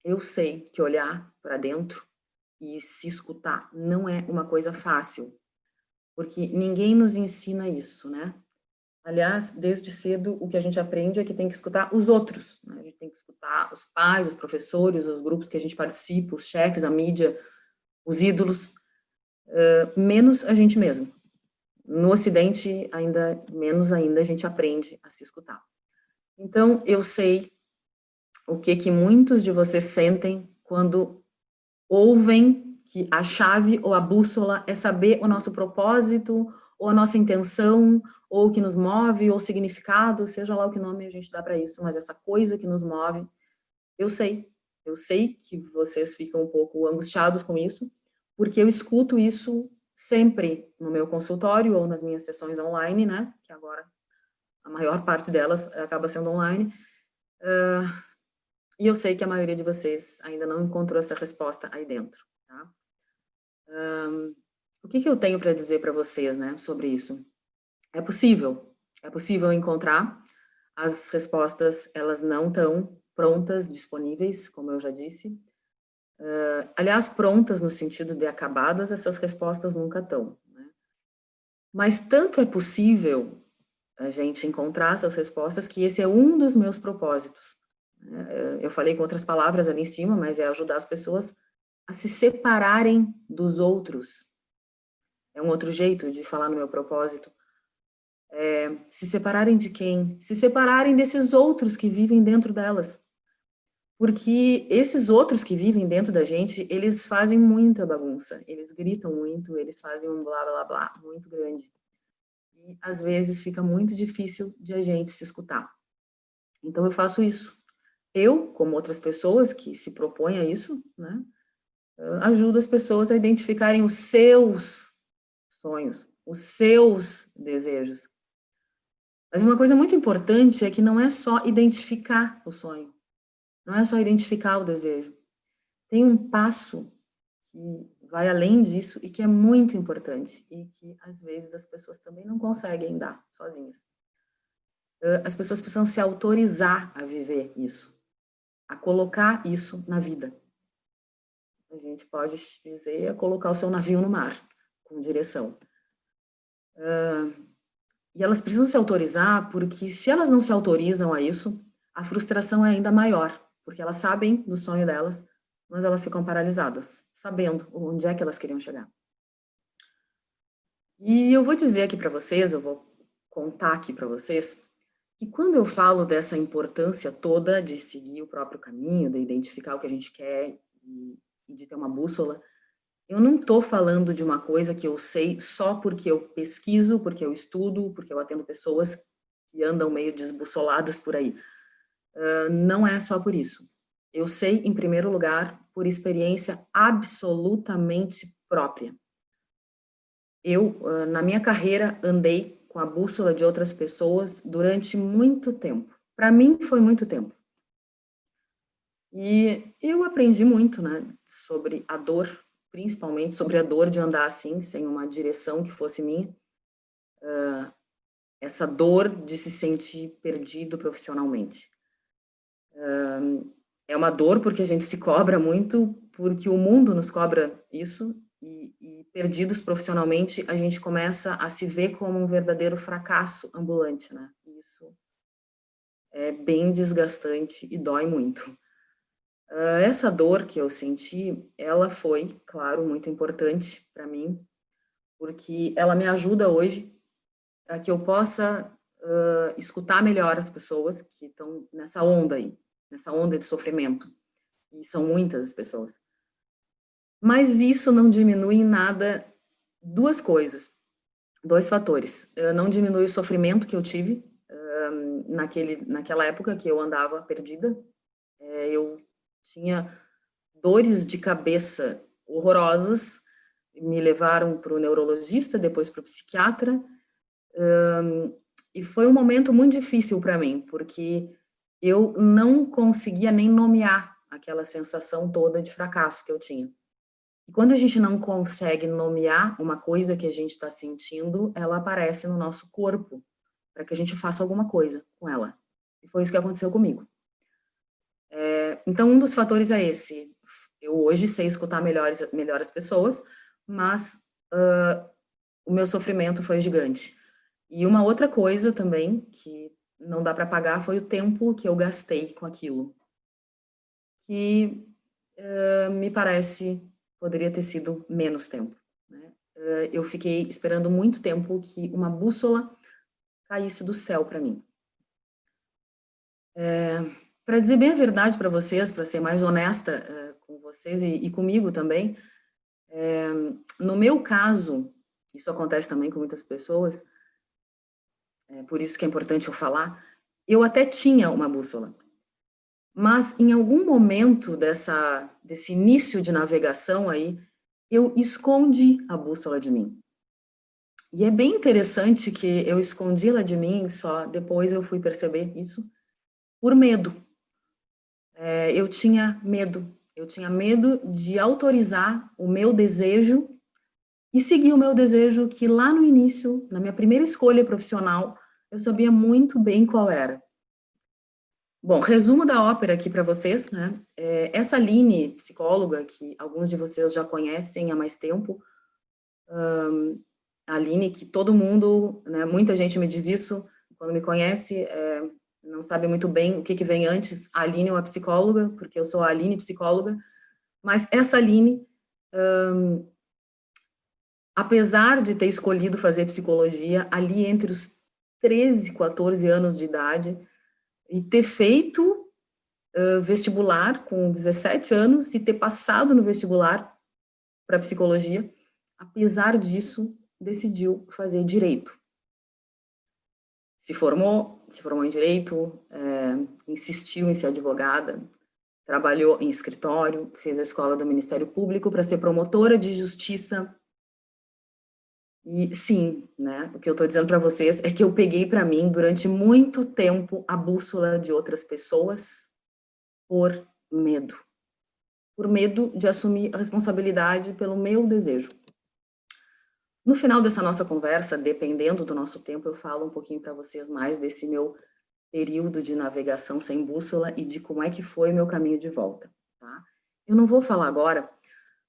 eu sei que olhar para dentro e se escutar não é uma coisa fácil, porque ninguém nos ensina isso, né. Aliás, desde cedo, o que a gente aprende é que tem que escutar os outros, né, a gente tem que escutar os pais, os professores, os grupos que a gente participa, os chefes, a mídia, os ídolos, menos a gente mesmo. No Ocidente, ainda menos ainda a gente aprende a se escutar. Então, eu sei o que que muitos de vocês sentem quando ouvem que a chave ou a bússola é saber o nosso propósito, ou a nossa intenção, ou o que nos move, ou significado, seja lá o que nome a gente dá para isso, mas essa coisa que nos move, eu sei. Eu sei que vocês ficam um pouco angustiados com isso, porque eu escuto isso sempre no meu consultório ou nas minhas sessões online, né, que agora a maior parte delas acaba sendo online. E eu sei que a maioria de vocês ainda não encontrou essa resposta aí dentro, tá? O que que eu tenho para dizer para vocês, né, sobre isso? É possível encontrar. As respostas, elas não estão prontas, disponíveis, como eu já disse. Aliás, prontas no sentido de acabadas, essas respostas nunca estão, né. Mas tanto é possível a gente encontrar essas respostas que esse é um dos meus propósitos, né. Eu falei com outras palavras ali em cima, mas é ajudar as pessoas a se separarem dos outros. É um outro jeito de falar no meu propósito. Se separarem de quem? Se separarem desses outros que vivem dentro delas. Porque esses outros que vivem dentro da gente, eles fazem muita bagunça, eles gritam muito, eles fazem um blá blá blá muito grande. E às vezes fica muito difícil de a gente se escutar. Então eu faço isso. Eu, como outras pessoas que se propõem a isso, né, ajudo as pessoas a identificarem os seus sonhos, os seus desejos. Mas uma coisa muito importante é que não é só identificar o sonho, não é só identificar o desejo. Tem um passo que vai além disso e que é muito importante e que às vezes as pessoas também não conseguem dar sozinhas. As pessoas precisam se autorizar a viver isso, a colocar isso na vida. A gente pode dizer é colocar o seu navio no mar, com direção. E elas precisam se autorizar, porque se elas não se autorizam a isso, a frustração é ainda maior, porque elas sabem do sonho delas, mas elas ficam paralisadas, sabendo onde é que elas queriam chegar. E eu vou dizer aqui para vocês, eu vou contar aqui para vocês, que quando eu falo dessa importância toda de seguir o próprio caminho, de identificar o que a gente quer e de ter uma bússola, eu não estou falando de uma coisa que eu sei só porque eu pesquiso, porque eu estudo, porque eu atendo pessoas que andam meio desbussoladas por aí. Não é só por isso. Eu sei, em primeiro lugar, por experiência absolutamente própria. Eu, na minha carreira, andei com a bússola de outras pessoas durante muito tempo. Para mim, foi muito tempo. E eu aprendi muito, né, sobre a dor, principalmente sobre a dor de andar assim, sem uma direção que fosse minha. Essa dor de se sentir perdido profissionalmente. É uma dor porque a gente se cobra muito, porque o mundo nos cobra isso, e perdidos profissionalmente, a gente começa a se ver como um verdadeiro fracasso ambulante, né. E isso é bem desgastante e dói muito. Essa dor que eu senti, ela foi, claro, muito importante para mim, porque ela me ajuda hoje a que eu possa, escutar melhor as pessoas que estão nessa onda aí, nessa onda de sofrimento, e são muitas as pessoas. Mas isso não diminui em nada 2 coisas, 2 fatores. Não diminui o sofrimento que eu tive, naquela época que eu andava perdida. Eu tinha dores de cabeça horrorosas, me levaram para o neurologista, depois para o psiquiatra, e foi um momento muito difícil para mim, porque eu não conseguia nem nomear aquela sensação toda de fracasso que eu tinha. E quando a gente não consegue nomear uma coisa que a gente está sentindo, ela aparece no nosso corpo, para que a gente faça alguma coisa com ela. E foi isso que aconteceu comigo. Então, um dos fatores é esse. Eu hoje sei escutar melhor as pessoas, mas o meu sofrimento foi gigante. E uma outra coisa também, que não dá para pagar, foi o tempo que eu gastei com aquilo, que me parece poderia ter sido menos tempo, né. Eu fiquei esperando muito tempo que uma bússola caísse do céu para mim. Para dizer bem a verdade para vocês, para ser mais honesta, com vocês e comigo também, no meu caso, isso acontece também com muitas pessoas, por isso que é importante eu falar, eu até tinha uma bússola, mas em algum momento desse início de navegação aí, eu escondi a bússola de mim. E é bem interessante que eu escondi ela de mim, só depois eu fui perceber isso, por medo. Eu tinha medo de autorizar o meu desejo e seguir o meu desejo que lá no início, na minha primeira escolha profissional, eu sabia muito bem qual era. Bom, resumo da ópera aqui para vocês, né? Essa Aline, psicóloga, que alguns de vocês já conhecem há mais tempo, a Aline, que todo mundo, né, muita gente me diz isso, quando me conhece, não sabe muito bem o que vem antes, a Aline ou a psicóloga, porque eu sou a Aline psicóloga, mas essa Aline, apesar de ter escolhido fazer psicologia ali entre os 13, 14 anos de idade, e ter feito vestibular com 17 anos e ter passado no vestibular para psicologia, apesar disso, decidiu fazer direito. Se formou em direito, insistiu em ser advogada, trabalhou em escritório, fez a escola do Ministério Público para ser promotora de justiça. E sim, né, o que eu estou dizendo para vocês é que eu peguei para mim durante muito tempo a bússola de outras pessoas por medo. Por medo de assumir a responsabilidade pelo meu desejo. No final dessa nossa conversa, dependendo do nosso tempo, eu falo um pouquinho para vocês mais desse meu período de navegação sem bússola e de como é que foi meu caminho de volta, tá? Eu não vou falar agora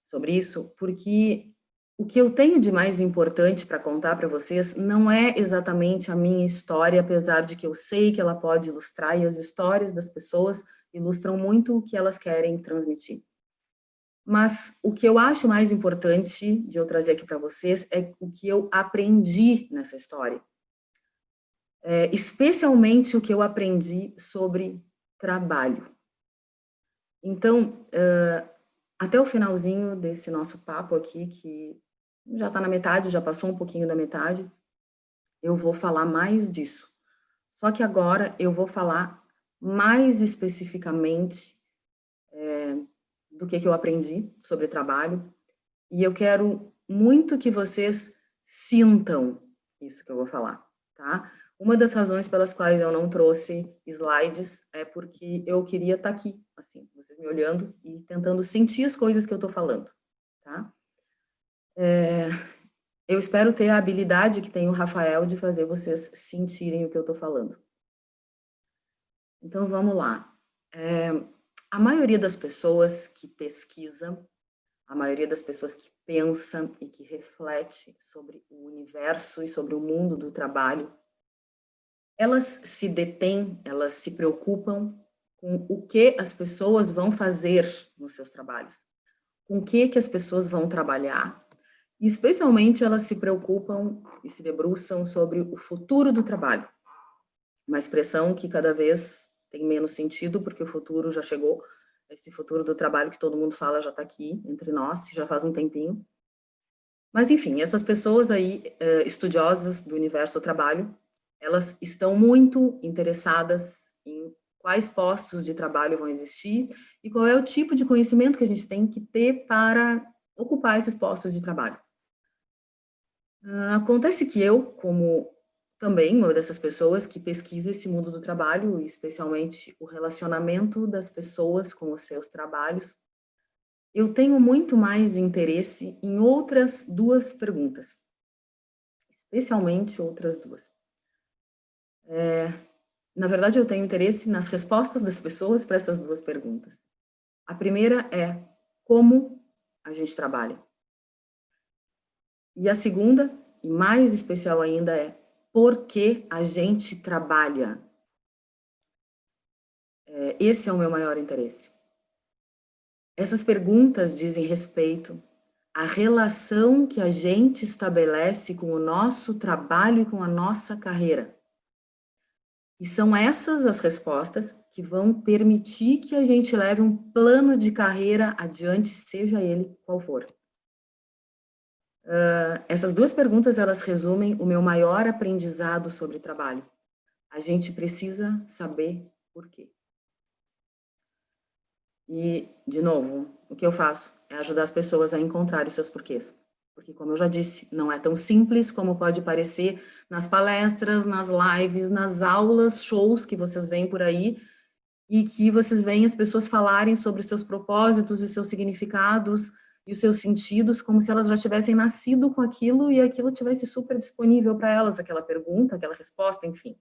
sobre isso, porque o que eu tenho de mais importante para contar para vocês não é exatamente a minha história, apesar de que eu sei que ela pode ilustrar, e as histórias das pessoas ilustram muito o que elas querem transmitir. Mas o que eu acho mais importante de eu trazer aqui para vocês é o que eu aprendi nessa história. Especialmente o que eu aprendi sobre trabalho. Então, até o finalzinho desse nosso papo aqui, que já está na metade, já passou um pouquinho da metade, eu vou falar mais disso. Só que agora eu vou falar mais especificamente do que eu aprendi sobre trabalho, e eu quero muito que vocês sintam isso que eu vou falar, tá? Uma das razões pelas quais eu não trouxe slides é porque eu queria estar aqui, assim, vocês me olhando e tentando sentir as coisas que eu estou falando, tá? Eu espero ter a habilidade que tem o Rafael de fazer vocês sentirem o que eu estou falando. Então, vamos lá. A maioria das pessoas que pesquisa, a maioria das pessoas que pensa e que reflete sobre o universo e sobre o mundo do trabalho, elas se detêm, elas se preocupam com o que as pessoas vão fazer nos seus trabalhos, com o que as pessoas vão trabalhar, e especialmente elas se preocupam e se debruçam sobre o futuro do trabalho. Uma expressão que cada vez tem menos sentido, porque o futuro já chegou, esse futuro do trabalho que todo mundo fala já está aqui entre nós, já faz um tempinho. Mas, enfim, essas pessoas aí, estudiosas do universo do trabalho, elas estão muito interessadas em quais postos de trabalho vão existir e qual é o tipo de conhecimento que a gente tem que ter para ocupar esses postos de trabalho. Acontece que eu, como também uma dessas pessoas que pesquisa esse mundo do trabalho, e especialmente o relacionamento das pessoas com os seus trabalhos, eu tenho muito mais interesse em outras duas perguntas, especialmente outras duas. Na verdade, eu tenho interesse nas respostas das pessoas para essas duas perguntas. A primeira é como a gente trabalha. E a segunda, e mais especial ainda, é por que a gente trabalha. Esse é o meu maior interesse. Essas perguntas dizem respeito à relação que a gente estabelece com o nosso trabalho e com a nossa carreira. E são essas as respostas que vão permitir que a gente leve um plano de carreira adiante, seja ele qual for. Essas duas perguntas, elas resumem o meu maior aprendizado sobre trabalho. A gente precisa saber por quê. E, de novo, o que eu faço é ajudar as pessoas a encontrarem seus porquês. Porque, como eu já disse, não é tão simples como pode parecer nas palestras, nas lives, nas aulas, shows que vocês veem por aí, e que vocês veem as pessoas falarem sobre os seus propósitos, os seus significados e os seus sentidos, como se elas já tivessem nascido com aquilo e aquilo tivesse super disponível para elas, aquela pergunta, aquela resposta, enfim.